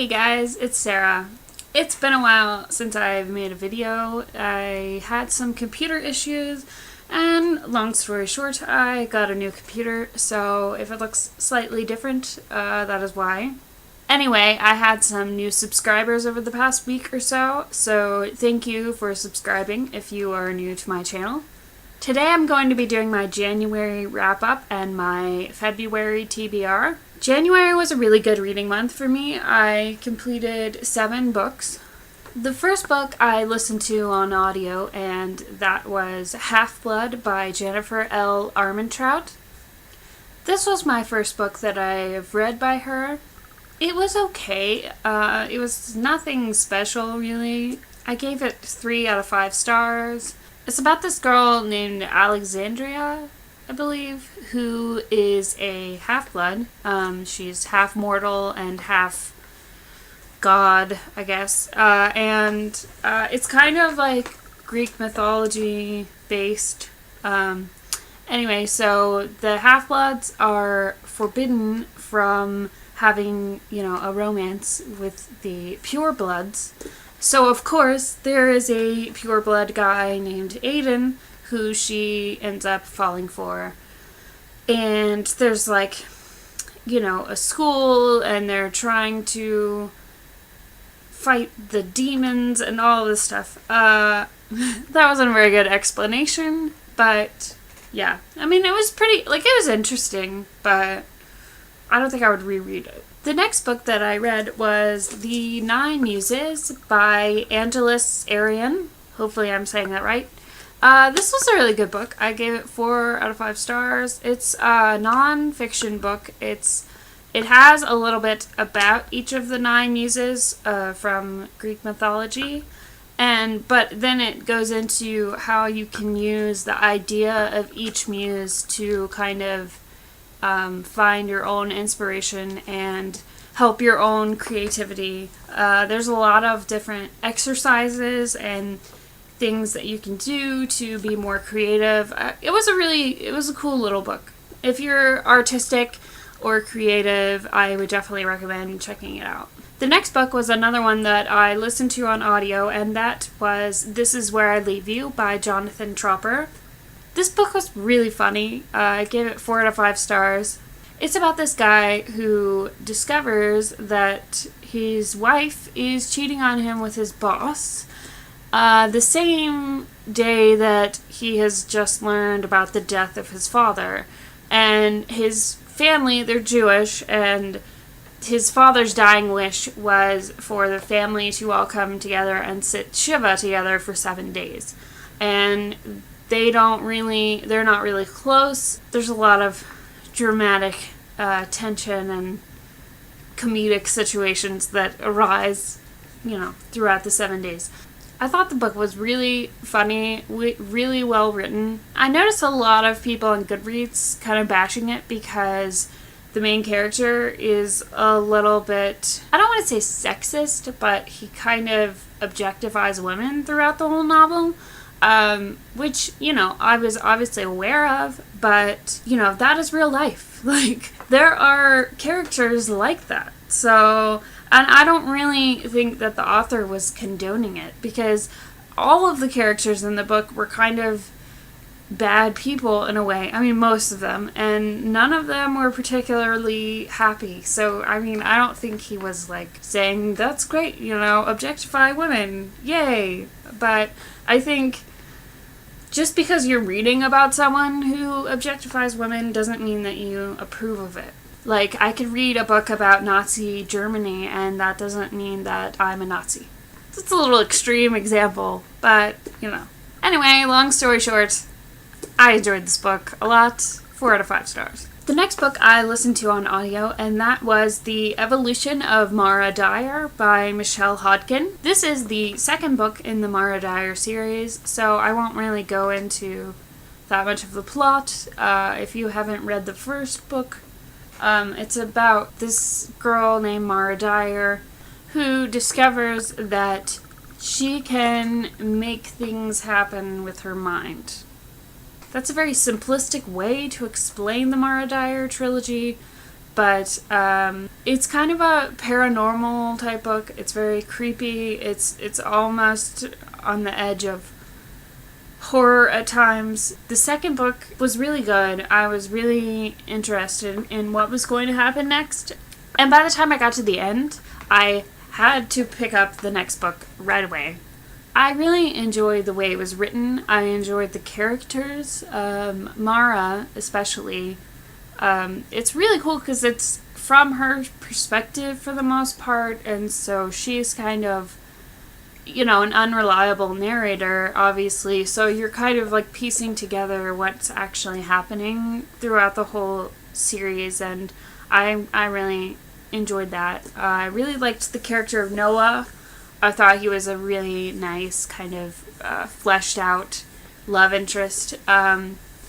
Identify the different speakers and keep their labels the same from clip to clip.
Speaker 1: Hey guys, it's Sarah. It's been a while since I've made a video. I had some computer issues, and long story short, I got a new computer, so if it looks slightly different, that is why. Anyway, I had some new subscribers over the past week or so thank you for subscribing if you are new to my channel. Today I'm going to be doing my January wrap-up and my February TBR. January was a really good reading month for me. I completed 7 books. The first book I listened to on audio, and that was Half-Blood by Jennifer L. Armentrout. This was my first book that I've read by her. It was okay. It was nothing special, really. I gave it 3 out of 5 stars. It's about this girl named Alexandria, I believe, who is a half-blood. She's half mortal and half god, I guess. It's kind of like Greek mythology based. Anyway, so the half-bloods are forbidden from having, a romance with the pure-bloods. So, of course, there is a pure-blood guy named Aiden who she ends up falling for. And there's, a school, and they're trying to fight the demons and all this stuff. That wasn't a very good explanation, but, yeah. I mean, it was it was interesting, but I don't think I would reread it. The next book that I read was The Nine Muses by Angelus Arian. Hopefully I'm saying that right. This was a really good book. I gave it 4 out of 5 stars. It's a non-fiction book. It has a little bit about each of the 9 muses from Greek mythology. But then it goes into how you can use the idea of each muse to kind of find your own inspiration and help your own creativity. There's a lot of different exercises and things that you can do to be more creative. It was a cool little book. If you're artistic or creative, I would definitely recommend checking it out. The next book was another one that I listened to on audio, and that was This Is Where I Leave You by Jonathan Tropper. This book was really funny. I gave it 4 out of 5 stars. It's about this guy who discovers that his wife is cheating on him with his boss the same day that he has just learned about the death of his father. And his family, they're Jewish, and his father's dying wish was for the family to all come together and sit Shiva together for 7 days. And they're not really close. There's a lot of dramatic tension and comedic situations that arise, throughout the 7 days. I thought the book was really funny, really well written. I noticed a lot of people on Goodreads kind of bashing it because the main character is a little bit, I don't want to say sexist, but he kind of objectifies women throughout the whole novel. Which, I was obviously aware of, but, that is real life. There are characters like that. So, and I don't really think that the author was condoning it, because all of the characters in the book were kind of bad people in a way. I mean, most of them. And none of them were particularly happy. So, I mean, I don't think he was, saying, that's great, objectify women. Yay. But I think just because you're reading about someone who objectifies women doesn't mean that you approve of it. I could read a book about Nazi Germany, and that doesn't mean that I'm a Nazi. It's a little extreme example, but, Anyway, long story short, I enjoyed this book a lot. 4 out of 5 stars. The next book I listened to on audio, and that was The Evolution of Mara Dyer by Michelle Hodkin. This is the second book in the Mara Dyer series, so I won't really go into that much of the plot. If you haven't read the first book, it's about this girl named Mara Dyer who discovers that she can make things happen with her mind. That's a very simplistic way to explain the Mara Dyer trilogy, but it's kind of a paranormal type book. It's very creepy. It's almost on the edge of horror at times. The second book was really good. I was really interested in what was going to happen next. And by the time I got to the end, I had to pick up the next book right away. I really enjoyed the way it was written. I enjoyed the characters. Mara, especially. It's really cool because it's from her perspective for the most part, and so she's kind of, an unreliable narrator, obviously, so you're kind of like piecing together what's actually happening throughout the whole series, and I really enjoyed that. I really liked the character of Noah. I thought he was a really nice kind of fleshed out love interest.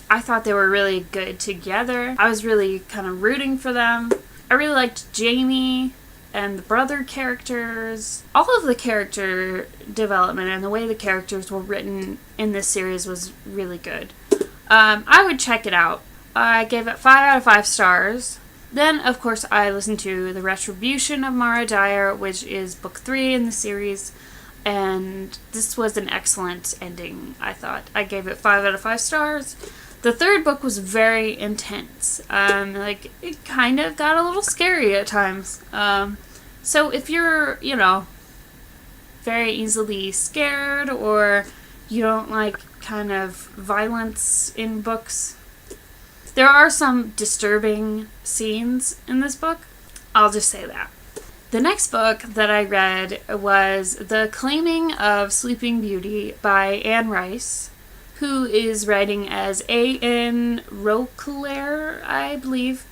Speaker 1: I thought they were really good together. I was really kind of rooting for them. I really liked Jamie and the brother characters. All of the character development and the way the characters were written in this series was really good. I would check it out. I gave it 5 out of 5 stars. Then, of course, I listened to The Retribution of Mara Dyer, which is book 3 in the series. And this was an excellent ending, I thought. I gave it 5 out of 5 stars. The third book was very intense. It kind of got a little scary at times. So if you're, very easily scared, or you don't like kind of violence in books, there are some disturbing scenes in this book. I'll just say that. The next book that I read was The Claiming of Sleeping Beauty by Anne Rice, who is writing as A.N. Roquelaire, I believe.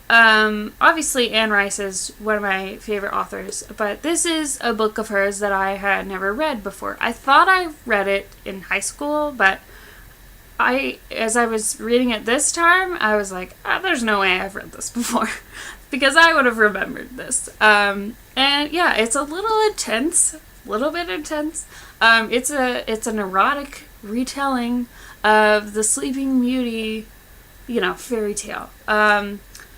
Speaker 1: Obviously, Anne Rice is one of my favorite authors, but this is a book of hers that I had never read before. I thought I read it in high school, but as I was reading it this time, I was like, there's no way I've read this before, because I would have remembered this. And yeah, it's a little bit intense. It's an erotic retelling of the Sleeping Beauty, fairy tale.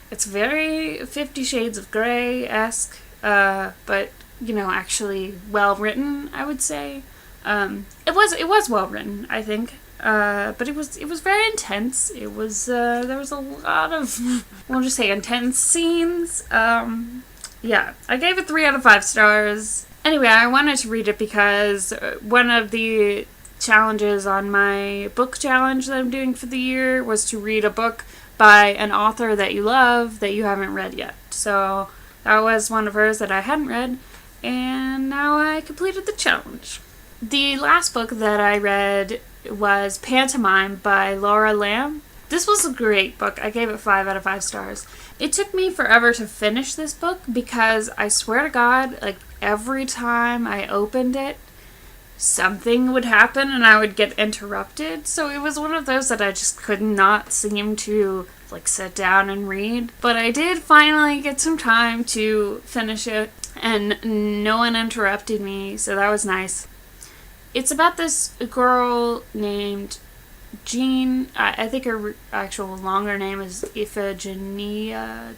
Speaker 1: It's very 50 Shades of Grey-esque, but, actually well written, I would say. It was well written, I think. But it was very intense. It was, there was a lot of, we'll just say, intense scenes. Yeah, I gave it 3 out of 5 stars. Anyway, I wanted to read it because one of the challenges on my book challenge that I'm doing for the year was to read a book by an author that you love that you haven't read yet. So that was one of hers that I hadn't read, and now I completed the challenge. The last book that I read was Pantomime by Laura Lamb. This was a great book. I gave it 5 out of 5 stars. It took me forever to finish this book because I swear to God, every time I opened it, something would happen and I would get interrupted. So it was one of those that I just could not seem to sit down and read. But I did finally get some time to finish it and no one interrupted me, so that was nice. It's about this girl named Jean. I think her actual longer name is Iphigenia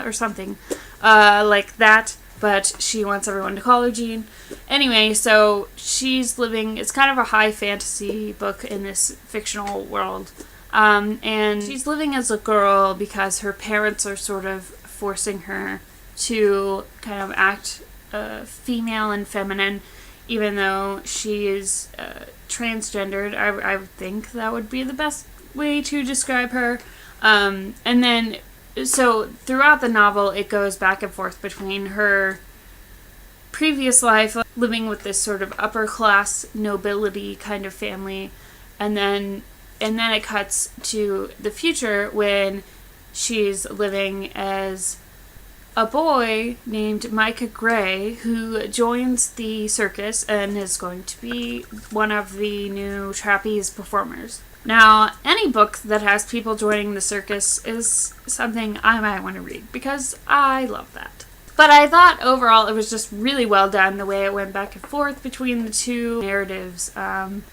Speaker 1: or something like that, but she wants everyone to call her Jean. Anyway, so she's living, it's kind of a high fantasy book in this fictional world, and she's living as a girl because her parents are sort of forcing her to kind of act female and feminine, even though she is transgendered. I would think that would be the best way to describe her. And then, so throughout the novel, it goes back and forth between her previous life, living with this sort of upper class nobility kind of family, and then it cuts to the future when she's living as a boy named Micah Gray, who joins the circus and is going to be one of the new trapeze performers. Now, any book that has people joining the circus is something I might want to read, because I love that. But I thought overall it was just really well done, the way it went back and forth between the two narratives. And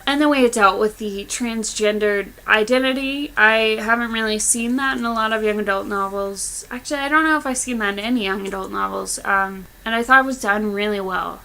Speaker 1: and the way it dealt with the transgendered identity. I haven't really seen that in a lot of young adult novels. Actually, I don't know if I've seen that in any young adult novels, and I thought it was done really well.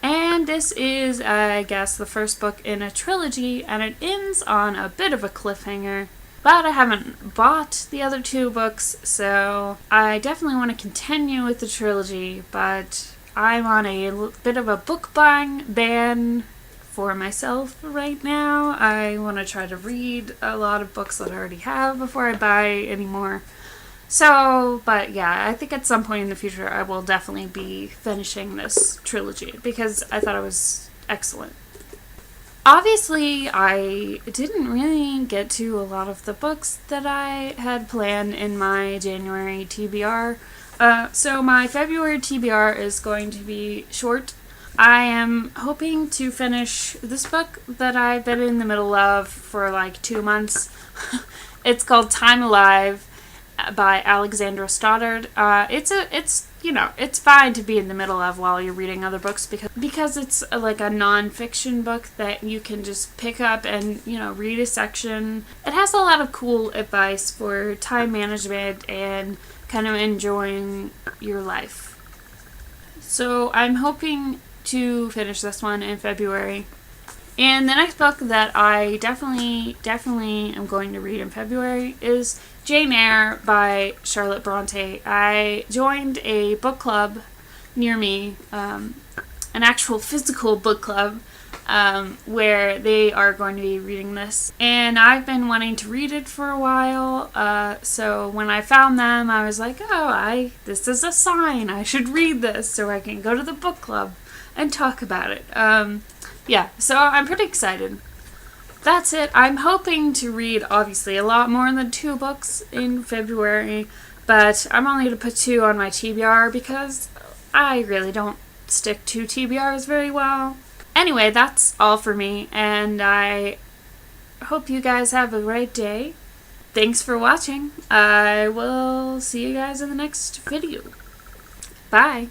Speaker 1: And this is, I guess, the first book in a trilogy, and it ends on a bit of a cliffhanger. But I haven't bought the other 2 books, so I definitely want to continue with the trilogy, but I'm on a bit of a book buying ban for myself right now. I want to try to read a lot of books that I already have before I buy any more. So, but yeah, I think at some point in the future I will definitely be finishing this trilogy because I thought it was excellent. Obviously, I didn't really get to a lot of the books that I had planned in my January TBR. So my February TBR is going to be short. I am hoping to finish this book that I've been in the middle of for like 2 months. It's called Time Alive by Alexandra Stoddard. It's fine to be in the middle of while you're reading other books because it's like a non-fiction book that you can just pick up and, read a section. It has a lot of cool advice for time management and kind of enjoying your life. So I'm hoping to finish this one in February. And the next book that I definitely am going to read in February is Jane Eyre by Charlotte Bronte. I joined a book club near me, an actual physical book club, where they are going to be reading this. And I've been wanting to read it for a while, so when I found them, I was like, this is a sign. I should read this so I can go to the book club and talk about it. So I'm pretty excited. That's it. I'm hoping to read, obviously, a lot more than 2 books in February, but I'm only going to put 2 on my TBR because I really don't stick to TBRs very well. Anyway, that's all for me, and I hope you guys have a great day. Thanks for watching. I will see you guys in the next video. Bye.